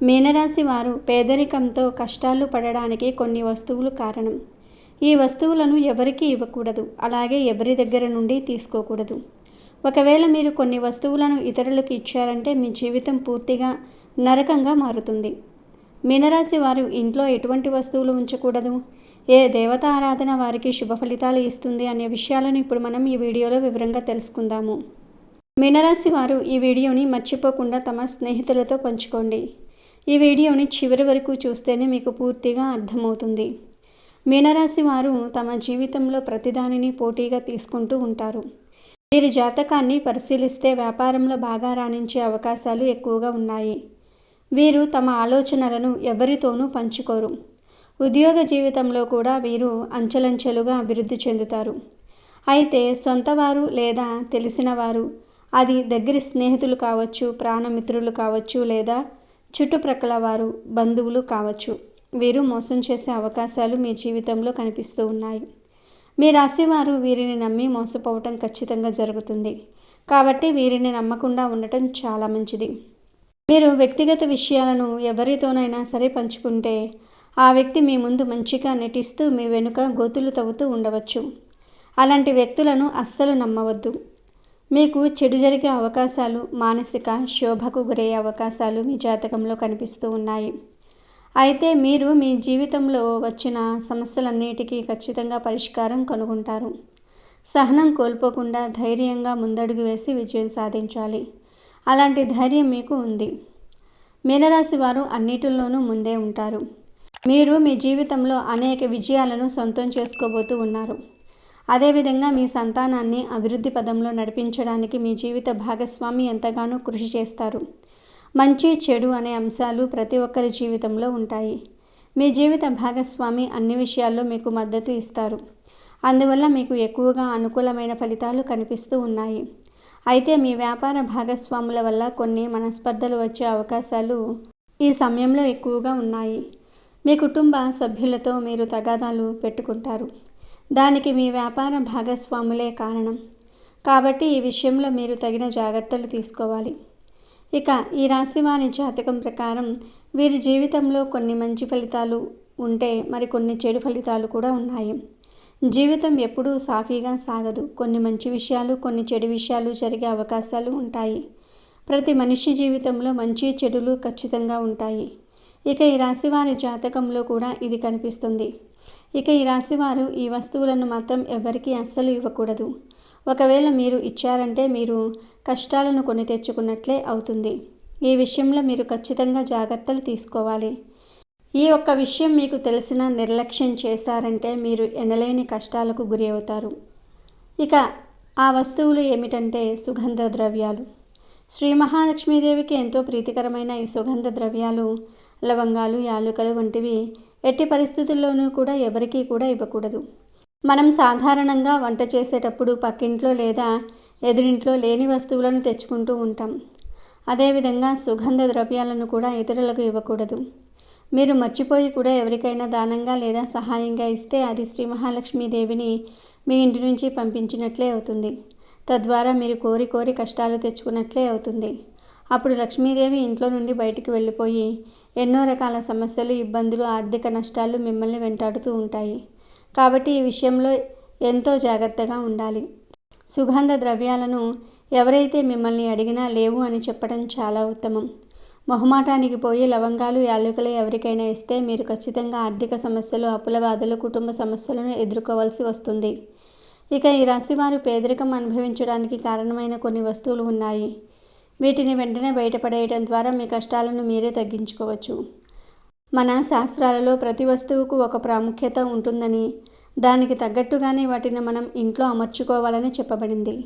మీనరాశి వారు పేదరికంతో కష్టాలు పడడానికి కొన్ని వస్తువులు కారణం. ఈ వస్తువులను ఎవరికీ ఇవ్వకూడదు, అలాగే ఎవరి దగ్గర నుండి తీసుకోకూడదు. ఒకవేళ మీరు కొన్ని వస్తువులను ఇతరులకు ఇచ్చారంటే మీ జీవితం పూర్తిగా నరకంగా మారుతుంది. మీనరాశి వారు ఇంట్లో ఎటువంటి వస్తువులు ఉంచకూడదు, ఏ దేవత ఆరాధన వారికి శుభ ఫలితాలు ఇస్తుంది అనే విషయాలను ఇప్పుడు మనం ఈ వీడియోలో వివరంగా తెలుసుకుందాము. మీనరాశి వారు ఈ వీడియోని మర్చిపోకుండా తమ స్నేహితులతో పంచుకోండి. ఈ వీడియోని చివరి వరకు చూస్తేనే మీకు పూర్తిగా అర్థమవుతుంది. మీనరాశి వారు తమ జీవితంలో ప్రతిదానిని పోటీగా తీసుకుంటూ ఉంటారు. వీరి జాతకాన్ని పరిశీలిస్తే వ్యాపారంలో బాగా రాణించే అవకాశాలు ఎక్కువగా ఉన్నాయి. వీరు తమ ఆలోచనలను ఎవరితోనూ పంచుకోరు. ఉద్యోగ జీవితంలో కూడా వీరు అంచెలంచెలుగా అభివృద్ధి చెందుతారు. అయితే సొంతవారు లేదా తెలిసిన వారు, అది దగ్గరి స్నేహితులు కావచ్చు, ప్రాణమిత్రులు కావచ్చు, లేదా చుట్టుప్రక్కల వారు, బంధువులు కావచ్చు, వీరు మోసం చేసే అవకాశాలు మీ జీవితంలో కనిపిస్తూ ఉన్నాయి. మీ రాశివారు వీరిని నమ్మి మోసపోవటం ఖచ్చితంగా జరుగుతుంది. కాబట్టి వీరిని నమ్మకుండా ఉండటం చాలా మంచిది. మీరు వ్యక్తిగత విషయాలను ఎవరితోనైనా సరే పంచుకుంటే ఆ వ్యక్తి మీ ముందు మంచిగా నటిస్తూ మీ వెనుక గోతులు తవ్వుతూ ఉండవచ్చు. అలాంటి వ్యక్తులను అస్సలు నమ్మవద్దు. మీకు చెడు జరిగే అవకాశాలు, మానసిక శోభకు గురయ్యే అవకాశాలు మీ జాతకంలో కనిపిస్తూ ఉన్నాయి. అయితే మీరు మీ జీవితంలో వచ్చిన సమస్యలన్నిటికీ ఖచ్చితంగా పరిష్కారం కనుగొంటారు. సహనం కోల్పోకుండా ధైర్యంగా ముందడుగు వేసి విజయం సాధించాలి. అలాంటి ధైర్యం మీకు ఉంది. మీనరాశి వారు అన్నిటిలోనూ ముందే ఉంటారు. మీరు మీ జీవితంలో అనేక విజయాలను సొంతం చేసుకోబోతూ ఉన్నారు. అదేవిధంగా మీ సంతానాన్ని అభివృద్ధి పదంలో నడిపించడానికి మీ జీవిత భాగస్వామి ఎంతగానో కృషి చేస్తారు. మంచి చెడు అనే అంశాలు ప్రతి ఒక్కరి జీవితంలో ఉంటాయి. మీ జీవిత భాగస్వామి అన్ని విషయాల్లో మీకు మద్దతు ఇస్తారు. అందువల్ల మీకు ఎక్కువగా అనుకూలమైన ఫలితాలు కనిపిస్తూ ఉన్నాయి. అయితే మీ వ్యాపార భాగస్వాముల వల్ల కొన్ని మనస్పర్ధలు వచ్చే అవకాశాలు ఈ సమయంలో ఎక్కువగా ఉన్నాయి. మీ కుటుంబ సభ్యులతో మీరు తగాదాలు పెట్టుకుంటారు. దానికి మీ వ్యాపార భాగస్వాములే కారణం. కాబట్టి ఈ విషయంలో మీరు తగిన జాగ్రత్తలు తీసుకోవాలి. ఇక ఈ రాశి వారి జాతకం ప్రకారం వీరి జీవితంలో కొన్ని మంచి ఫలితాలు ఉంటే మరికొన్ని చెడు ఫలితాలు కూడా ఉన్నాయి. జీవితం ఎప్పుడూ సాఫీగా సాగదు. కొన్ని మంచి విషయాలు, కొన్ని చెడు విషయాలు జరిగే అవకాశాలు ఉంటాయి. ప్రతి మనిషి జీవితంలో మంచి చెడులు ఖచ్చితంగా ఉంటాయి. ఇక ఈ రాశి వారి జాతకంలో కూడా ఇది కనిపిస్తుంది. ఇక ఈ రాశివారు ఈ వస్తువులను మాత్రం ఎవరికీ అస్సలు ఇవ్వకూడదు. ఒకవేళ మీరు ఇచ్చారంటే మీరు కష్టాలను కొని తెచ్చుకున్నట్లే అవుతుంది. ఈ విషయంలో మీరు ఖచ్చితంగా జాగ్రత్తలు తీసుకోవాలి. ఈ ఒక్క విషయం మీకు తెలిసిన నిర్లక్ష్యం చేశారంటే మీరు ఎనలేని కష్టాలకు గురి అవుతారు. ఇక ఆ వస్తువులు ఏమిటంటే సుగంధ ద్రవ్యాలు. శ్రీ మహాలక్ష్మీదేవికి ఎంతో ప్రీతికరమైన ఈ సుగంధ ద్రవ్యాలు, లవంగాలు, యాలకులు వంటివి ఎట్టి పరిస్థితుల్లోనూ కూడా ఎవరికీ కూడా ఇవ్వకూడదు. మనం సాధారణంగా వంట చేసేటప్పుడు పక్కింట్లో లేదా ఎదురింట్లో లేని వస్తువులను తెచ్చుకుంటూ ఉంటాం. అదేవిధంగా సుగంధ ద్రవ్యాలను కూడా ఇతరులకు ఇవ్వకూడదు. మీరు మర్చిపోయి కూడా ఎవరికైనా దానంగా లేదా సహాయంగా ఇస్తే అది శ్రీ మహాలక్ష్మీదేవిని మీ ఇంటి నుంచి పంపించినట్లే అవుతుంది. తద్వారా మీరు కోరి కోరి కష్టాలు తెచ్చుకున్నట్లే అవుతుంది. అప్పుడు లక్ష్మీదేవి ఇంట్లో నుండి బయటికి వెళ్ళిపోయి ఎన్నో రకాల సమస్యలు, ఇబ్బందులు, ఆర్థిక నష్టాలు మిమ్మల్ని వెంటాడుతూ ఉంటాయి. కాబట్టి ఈ విషయంలో ఎంతో జాగ్రత్తగా ఉండాలి. సుగంధ ద్రవ్యాలను ఎవరైతే మిమ్మల్ని అడిగినా లేవు అని చెప్పడం చాలా ఉత్తమం. మొహమాటానికి పోయి లవంగాలు, యాలకులు ఎవరికైనా ఇస్తే మీరు ఖచ్చితంగా ఆర్థిక సమస్యలు, అప్పుల బాధలు, కుటుంబ సమస్యలను ఎదుర్కోవాల్సి వస్తుంది. ఇక ఈ రాశివారు పేదరికం అనుభవించడానికి కారణమైన కొన్ని వస్తువులు ఉన్నాయి. వీటిని వెంటనే బయటపడేయడం ద్వారా మీ కష్టాలను మీరే తగ్గించుకోవచ్చు. మన శాస్త్రాలలో ప్రతి వస్తువుకు ఒక ప్రాముఖ్యత ఉంటుందని, దానికి తగ్గట్టుగానే వాటిని మనం ఇంట్లో అమర్చుకోవాలని చెప్పబడింది.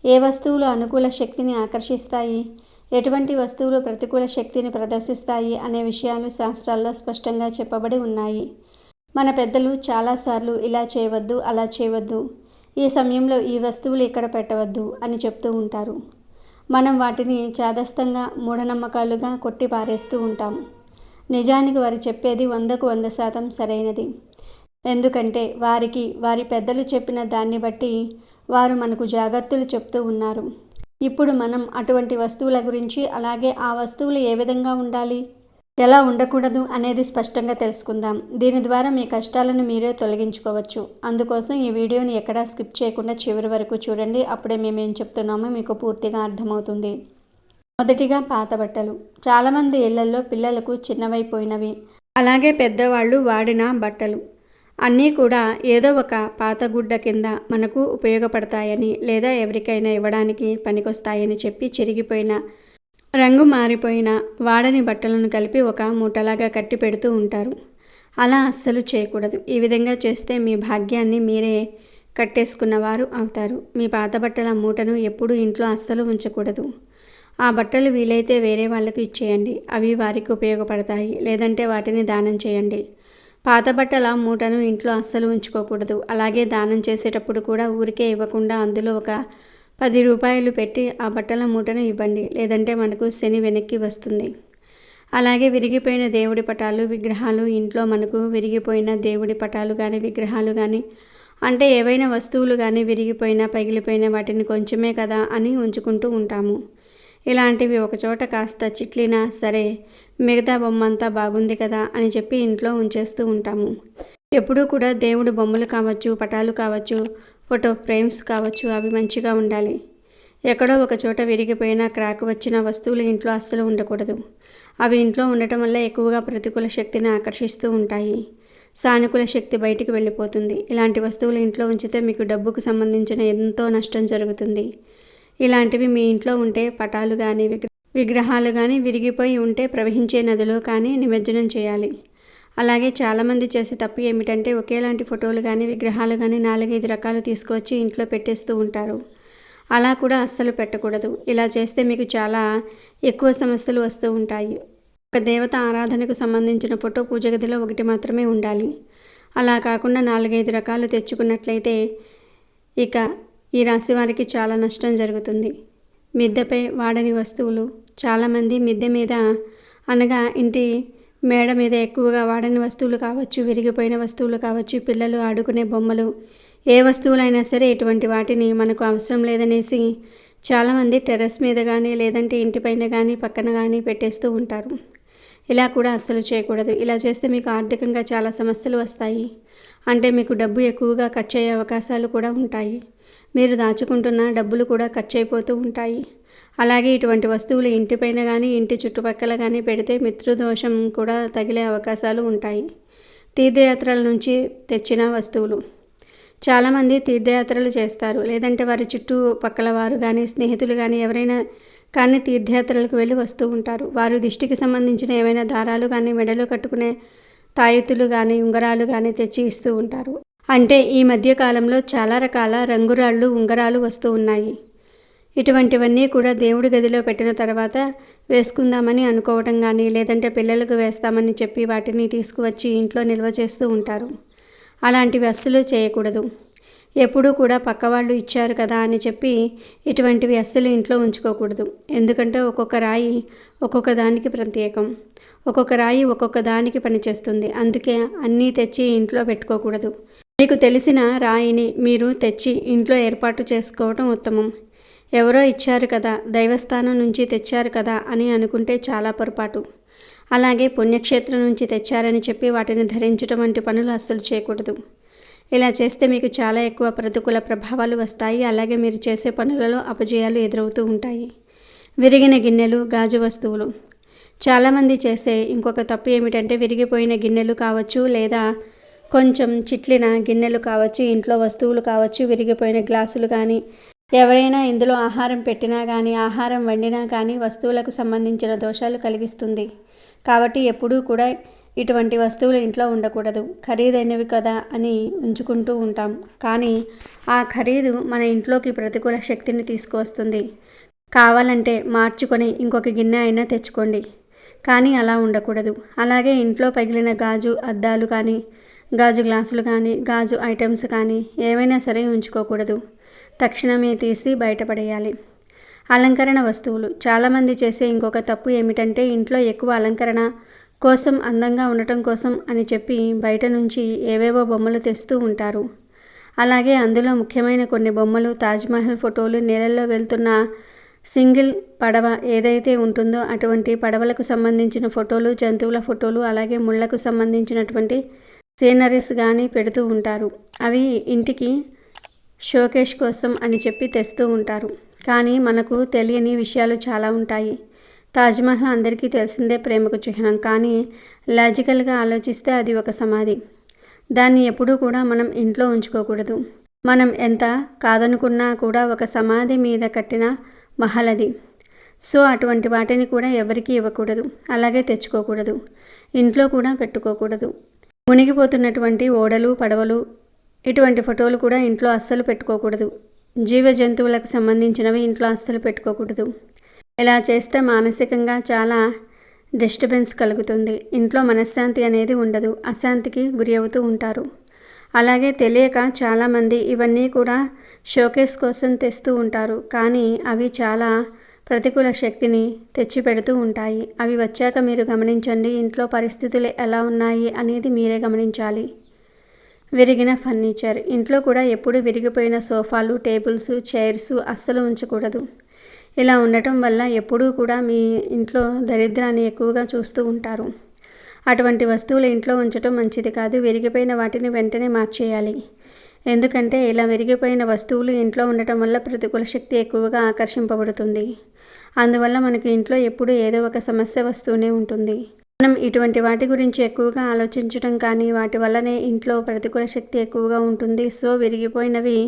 ఏ వస్తువులు అనుకూల శక్తిని ఆకర్షిస్తాయి, ఎటువంటి వస్తువులు ప్రతికూల శక్తిని ప్రదర్శిస్తాయి అనే విషయాలు శాస్త్రాల్లో స్పష్టంగా చెప్పబడి ఉన్నాయి. మన పెద్దలు చాలాసార్లు ఇలా చేయవద్దు, అలా చేయవద్దు, ఈ సమయంలో ఈ వస్తువులు ఇక్కడ పెట్టవద్దు అని చెప్తూ ఉంటారు. మనం వాటిని చాదస్తంగా మూఢనమ్మకాలుగా కొట్టి పారేస్తూ ఉంటాం. నిజానికి వారు చెప్పేది 100కు 100% సరైనది. ఎందుకంటే వారి పెద్దలు చెప్పిన దాన్ని బట్టి వారు మనకు జాగ్రత్తలు చెప్తూ ఉన్నారు. ఇప్పుడు మనం అటువంటి వస్తువుల గురించి, అలాగే ఆ వస్తువులు ఏ విధంగా ఉండాలి, ఎలా ఉండకూడదు అనేది స్పష్టంగా తెలుసుకుందాం. దీని ద్వారా మీ కష్టాలను మీరే తొలగించుకోవచ్చు. అందుకోసం ఈ వీడియోని ఎక్కడా స్కిప్ చేయకుండా చివరి వరకు చూడండి. అప్పుడే మేమేం చెప్తున్నామో మీకు పూర్తిగా అర్థమవుతుంది. మొదటిగా పాత బట్టలు. చాలామంది ఇళ్లల్లో పిల్లలకు చిన్నవైపోయినవి, అలాగే పెద్దవాళ్ళు వాడిన బట్టలు అన్నీ కూడా ఏదో ఒక పాత గుడ్డ కింద మనకు ఉపయోగపడతాయని, లేదా ఎవరికైనా ఇవ్వడానికి పనికొస్తాయని చెప్పి చిరిగిపోయిన, రంగు మారిపోయిన, వాడని బట్టలను కలిపి ఒక మూటలాగా కట్టి పెడుతూ ఉంటారు. అలా అస్సలు చేయకూడదు. ఈ విధంగా చేస్తే మీ భాగ్యాన్ని మీరే కట్టేసుకున్నవారు అవుతారు. మీ పాత బట్టల మూటను ఎప్పుడూ ఇంట్లో అస్సలు ఉంచకూడదు. ఆ బట్టలు వీలైతే వేరే వాళ్ళకు ఇచ్చేయండి. అవి వారికి ఉపయోగపడతాయి. లేదంటే వాటిని దానం చేయండి. పాత బట్టల మూటను ఇంట్లో అస్సలు ఉంచుకోకూడదు. అలాగే దానం చేసేటప్పుడు కూడా ఊరికే ఇవ్వకుండా అందులో ఒక 10 రూపాయలు పెట్టి ఆ బట్టల మూటను ఇవ్వండి. లేదంటే మనకు శని వెనక్కి వస్తుంది. అలాగే విరిగిపోయిన దేవుడి పటాలు, విగ్రహాలు. ఇంట్లో మనకు విరిగిపోయిన దేవుడి పటాలు కానీ, విగ్రహాలు కానీ, అంటే ఏవైనా వస్తువులు కానీ విరిగిపోయినా, పగిలిపోయిన వాటిని కొంచెమే కదా అని ఉంచుకుంటూ ఉంటాము. ఇలాంటివి ఒకచోట కాస్త చిట్లినా సరే మిగతా బొమ్మంతా బాగుంది కదా అని చెప్పి ఇంట్లో ఉంచేస్తూ ఉంటాము. ఎప్పుడూ కూడా దేవుడి బొమ్మలు కావచ్చు, పటాలు కావచ్చు, ఫోటో ఫ్రేమ్స్ కావచ్చు, అవి మంచిగా ఉండాలి. ఎక్కడో ఒక చోట విరిగిపోయిన, క్రాక్ వచ్చిన వస్తువులు ఇంట్లో అస్సలు ఉండకూడదు. అవి ఇంట్లో ఉండటం వల్ల ఎక్కువగా ప్రతికూల శక్తిని ఆకర్షిస్తూ ఉంటాయి. సానుకూల శక్తి బయటికి వెళ్ళిపోతుంది. ఇలాంటి వస్తువులు ఇంట్లో ఉంచితే మీకు డబ్బుకు సంబంధించిన ఎంతో నష్టం జరుగుతుంది. ఇలాంటివి మీ ఇంట్లో ఉంటే పటాలు కానీ, విగ్రహాలు కానీ విరిగిపోయి ఉంటే ప్రవహించే నదిలో కానీ నిమజ్జనం చేయాలి. అలాగే చాలామంది చేసే తప్పు ఏమిటంటే ఒకేలాంటి ఫోటోలు కానీ, విగ్రహాలు కానీ 4-5 రకాలు తీసుకొచ్చి ఇంట్లో పెట్టేస్తూ ఉంటారు. అలా కూడా అస్సలు పెట్టకూడదు. ఇలా చేస్తే మీకు చాలా ఎక్కువ సమస్యలు వస్తూ ఉంటాయి. ఒక దేవత ఆరాధనకు సంబంధించిన ఫోటో పూజ గదిలో 1 మాత్రమే ఉండాలి. అలా కాకుండా 4-5 రకాలు తెచ్చుకున్నట్లయితే ఇక ఈ రాశి వారికి చాలా నష్టం జరుగుతుంది. మిద్దెపై వాడని వస్తువులు. చాలామంది మిద్దె మీద, అనగా ఇంటి మేడ మీద ఎక్కువగా వాడని వస్తువులు కావచ్చు, విరిగిపోయిన వస్తువులు కావచ్చు, పిల్లలు ఆడుకునే బొమ్మలు, ఏ వస్తువులైనా సరే ఇటువంటి వాటిని మనకు అవసరం లేదనేసి చాలామంది టెర్రస్ మీద కానీ, లేదంటే ఇంటిపైన కానీ, పక్కన కానీ పెట్టేస్తూ ఉంటారు. ఇలా కూడా అస్సలు చేయకూడదు. ఇలా చేస్తే మీకు ఆర్థికంగా చాలా సమస్యలు వస్తాయి. అంటే మీకు డబ్బు ఎక్కువగా ఖర్చు అయ్యే అవకాశాలు కూడా ఉంటాయి. మీరు దాచుకుంటున్న డబ్బులు కూడా ఖర్చు అయిపోతూ ఉంటాయి. అలాగే ఇటువంటి వస్తువులు ఇంటిపైన కానీ, ఇంటి చుట్టుపక్కల కానీ పెడితే మిత్రుదోషం కూడా తగిలే అవకాశాలు ఉంటాయి. తీర్థయాత్రల నుంచి తెచ్చిన వస్తువులు. చాలామంది తీర్థయాత్రలు చేస్తారు. లేదంటే వారి చుట్టుపక్కల వారు కానీ, స్నేహితులు కానీ ఎవరైనా కానీ తీర్థయాత్రలకు వెళ్ళి వస్తూ ఉంటారు. వారు దిష్టికి సంబంధించిన ఏమైనా దారాలు కానీ, మెడలో కట్టుకునే తాయెత్తులు కానీ, ఉంగరాలు కానీ తెచ్చి ఇస్తూ ఉంటారు. అంటే ఈ మధ్య కాలంలో చాలా రకాల రంగురాళ్ళు, ఉంగరాలు వస్తూ ఉన్నాయి. ఇటువంటివన్నీ కూడా దేవుడి గదిలో పెట్టిన తర్వాత వేసుకుందామని అనుకోవటం కానీ, లేదంటే పిల్లలకు వేస్తామని చెప్పి వాటిని తీసుకువచ్చి ఇంట్లో నిల్వ చేస్తూ ఉంటారు. అలాంటివి అస్సలు చేయకూడదు. ఎప్పుడూ కూడా పక్కవాళ్ళు ఇచ్చారు కదా అని చెప్పి ఇటువంటివి అస్సలు ఇంట్లో ఉంచుకోకూడదు. ఎందుకంటే ఒక్కొక్క రాయి ఒక్కొక్క దానికి ప్రత్యేకం. ఒక్కొక్క రాయి ఒక్కొక్క దానికి పనిచేస్తుంది. అందుకే అన్నీ తెచ్చి ఇంట్లో పెట్టుకోకూడదు. మీకు తెలిసిన రాయిని మీరు తెచ్చి ఇంట్లో ఏర్పాటు చేసుకోవటం ఉత్తమం. ఎవరో ఇచ్చారు కదా, దైవస్థానం నుంచి తెచ్చారు కదా అని అనుకుంటే చాలా పొరపాటు. అలాగే పుణ్యక్షేత్రం నుంచి తెచ్చారని చెప్పి వాటిని ధరించడం వంటి పనులు అస్సలు చేయకూడదు. ఇలా చేస్తే మీకు చాలా ఎక్కువ ప్రతికూల ప్రభావాలు వస్తాయి. అలాగే మీరు చేసే పనులలో అపజయాలు ఎదురవుతూ ఉంటాయి. విరిగిన గిన్నెలు, గాజు వస్తువులు. చాలామంది చేసే ఇంకొక తప్పు ఏమిటంటే విరిగిపోయిన గిన్నెలు కావచ్చు, లేదా కొంచెం చిట్లిన గిన్నెలు కావచ్చు, ఇంట్లో వస్తువులు కావచ్చు, విరిగిపోయిన గ్లాసులు కానీ, ఎవరైనా ఇందులో ఆహారం పెట్టినా కానీ, ఆహారం వండినా కానీ వస్తువులకు సంబంధించిన దోషాలు కలిగిస్తుంది. కాబట్టి ఎప్పుడూ కూడా ఇటువంటి వస్తువులు ఇంట్లో ఉండకూడదు. ఖరీదైనవి కదా అని ఉంచుకుంటూ ఉంటాం. కానీ ఆ ఖరీదు మన ఇంట్లోకి ప్రతికూల శక్తిని తీసుకువస్తుంది. కావాలంటే మార్చుకొని ఇంకొక గిన్నె అయినా తెచ్చుకోండి. కానీ అలా ఉండకూడదు. అలాగే ఇంట్లో పగిలిన గాజు అద్దాలు కానీ, గాజు గ్లాసులు కానీ, గాజు ఐటమ్స్ కానీ ఏమైనా సరే ఉంచుకోకూడదు. తక్షణమే తీసి బయటపడేయాలి. అలంకరణ వస్తువులు. చాలామంది చేసే ఇంకొక తప్పు ఏమిటంటే ఇంట్లో ఎక్కువ అలంకరణ కోసం, అందంగా ఉండటం కోసం అని చెప్పి బయట నుంచి ఏవేవో బొమ్మలు తెస్తూ ఉంటారు. అలాగే అందులో ముఖ్యమైన కొన్ని బొమ్మలు, తాజ్మహల్ ఫోటోలు, నీళ్ళల్లో వెళ్తున్న సింగిల్ పడవ ఏదైతే ఉంటుందో అటువంటి పడవలకు సంబంధించిన ఫోటోలు, జంతువుల ఫోటోలు, అలాగే ముళ్ళకు సంబంధించినటువంటి సీనరీస్ కానీ పెడుతూ ఉంటారు. అవి ఇంటికి షోకేస్ కోసం అని చెప్పి తెస్తూ ఉంటారు. కానీ మనకు తెలియని విషయాలు చాలా ఉంటాయి. తాజ్మహల్ అందరికీ తెలిసిందే, ప్రేమకు చిహ్నం. కానీ లాజికల్గా ఆలోచిస్తే అది ఒక సమాధి. దాన్ని ఎప్పుడూ కూడా మనం ఇంట్లో ఉంచుకోకూడదు. మనం ఎంత కాదనుకున్నా కూడా ఒక సమాధి మీద కట్టిన మహల్ అది. సో అటువంటి వాటిని కూడా ఎవరికీ ఇవ్వకూడదు, అలాగే తెచ్చుకోకూడదు, ఇంట్లో కూడా పెట్టుకోకూడదు. మునిగిపోతున్నటువంటి ఓడలు, పడవలు, ఇటువంటి ఫోటోలు కూడా ఇంట్లో అస్సలు పెట్టుకోకూడదు. జీవ జంతువులకు సంబంధించినవి ఇంట్లో అస్సలు పెట్టుకోకూడదు. ఇలా చేస్తే మానసికంగా చాలా డిస్టర్బెన్స్ కలుగుతుంది. ఇంట్లో మనశ్శాంతి అనేది ఉండదు, అశాంతికి గురి అవుతూ ఉంటారు. అలాగే తెలియక చాలామంది ఇవన్నీ కూడా షోకేస్ కోసం తెస్తూ ఉంటారు. కానీ అవి చాలా ప్రతికూల శక్తిని తెచ్చిపెడుతూ ఉంటాయి. అవి వచ్చాక మీరు గమనించండి, ఇంట్లో పరిస్థితులు ఎలా ఉన్నాయి అనేది మీరే గమనించాలి. విరిగిన ఫర్నిచర్, ఇంట్లో కూడా ఎప్పుడు విరిగిపోయిన సోఫాలు, టేబుల్స్, చైర్స్ అస్సలు ఉంచకూడదు. ఇలా ఉండటం వల్ల ఎప్పుడూ కూడా మీ ఇంట్లో దరిద్రాన్ని ఎక్కువగా చూస్తూ ఉంటారు. అటువంటి వస్తువులు ఇంట్లో ఉంచడం మంచిది కాదు. విరిగిపోయిన వాటిని వెంటనే మార్చేయాలి. ఎందుకంటే ఇలా విరిగిపోయిన వస్తువులు ఇంట్లో ఉండటం వల్ల ప్రతికూల శక్తి ఎక్కువగా ఆకర్షింపబడుతుంది. అందువల్ల మనకి ఇంట్లో ఎప్పుడూ ఏదో ఒక సమస్య వస్తూనే ఉంటుంది. మనం ఇటువంటి వాటి గురించి ఎక్కువగా ఆలోచించడం కానీ వాటి వల్లనే ఇంట్లో ప్రతికూల శక్తి ఎక్కువగా ఉంటుంది. సో విరిగిపోయినవి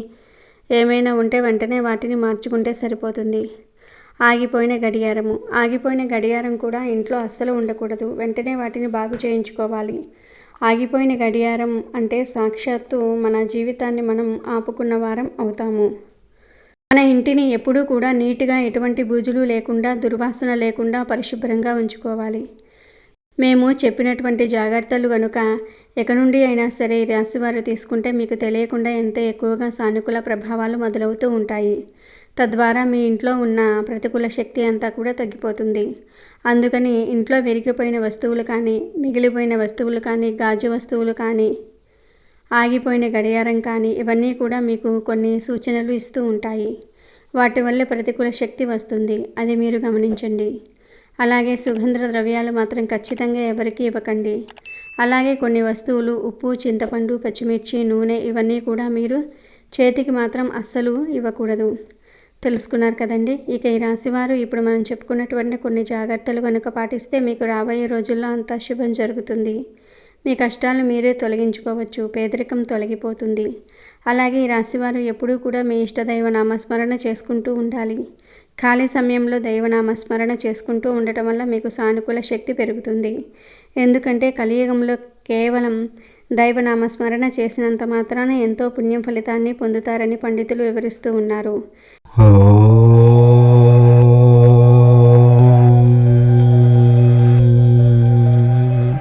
ఏమైనా ఉంటే వెంటనే వాటిని మార్చుకుంటే సరిపోతుంది. ఆగిపోయిన గడియారం కూడా ఇంట్లో అస్సలు ఉండకూడదు. వెంటనే వాటిని బాగు చేయించుకోవాలి. ఆగిపోయిన గడియారం అంటే సాక్షాత్తు మన జీవితాన్ని మనం ఆపుకున్న వారం అవుతాము. మన ఇంటిని ఎప్పుడూ కూడా నీట్గా, ఎటువంటి బూజులు లేకుండా, దుర్వాసన లేకుండా పరిశుభ్రంగా ఉంచుకోవాలి. మేము చెప్పినటువంటి జాగ్రత్తలు కనుక ఎక నుండి అయినా సరే ఈ రాశివారు తీసుకుంటే మీకు తెలియకుండా ఎంతో ఎక్కువగా సానుకూల ప్రభావాలు మొదలవుతూ ఉంటాయి. తద్వారా మీ ఇంట్లో ఉన్న ప్రతికూల శక్తి అంతా కూడా తగ్గిపోతుంది. అందుకని ఇంట్లో విరిగిపోయిన వస్తువులు కానీ, మిగిలిపోయిన వస్తువులు కానీ, గాజు వస్తువులు కానీ, ఆగిపోయిన గడియారం కానీ ఇవన్నీ కూడా మీకు కొన్ని సూచనలు ఇస్తూ ఉంటాయి. వాటి వల్ల ప్రతికూల శక్తి వస్తుంది, అది మీరు గమనించండి. అలాగే సుగంధ ద్రవ్యాలు మాత్రం ఖచ్చితంగా ఎవరికీ ఇవ్వకండి. అలాగే కొన్ని వస్తువులు ఉప్పు, చింతపండు, పచ్చిమిర్చి, నూనె ఇవన్నీ కూడా మీరు చేతికి మాత్రం అస్సలు ఇవ్వకూడదు. తెలుసుకున్నారు కదండి. ఇక ఈ రాశివారు ఇప్పుడు మనం చెప్పుకున్నటువంటి కొన్ని జాగ్రత్తలు కనుక పాటిస్తే మీకు రాబోయే రోజుల్లో అంతా శుభం జరుగుతుంది. మీ కష్టాలు మీరే తొలగించుకోవచ్చు, పేదరికం తొలగిపోతుంది. అలాగే ఈ రాశివారు ఎప్పుడూ కూడా మీ ఇష్టదైవ నామస్మరణ చేసుకుంటూ ఉండాలి. ఖాళీ సమయంలో దైవనామస్మరణ చేసుకుంటూ ఉండటం వల్ల మీకు సానుకూల శక్తి పెరుగుతుంది. ఎందుకంటే కలియుగంలో కేవలం దైవనామస్మరణ చేసినంత మాత్రాన ఎంతో పుణ్యం ఫలితాన్ని పొందుతారని పండితులు వివరిస్తూ ఉన్నారు.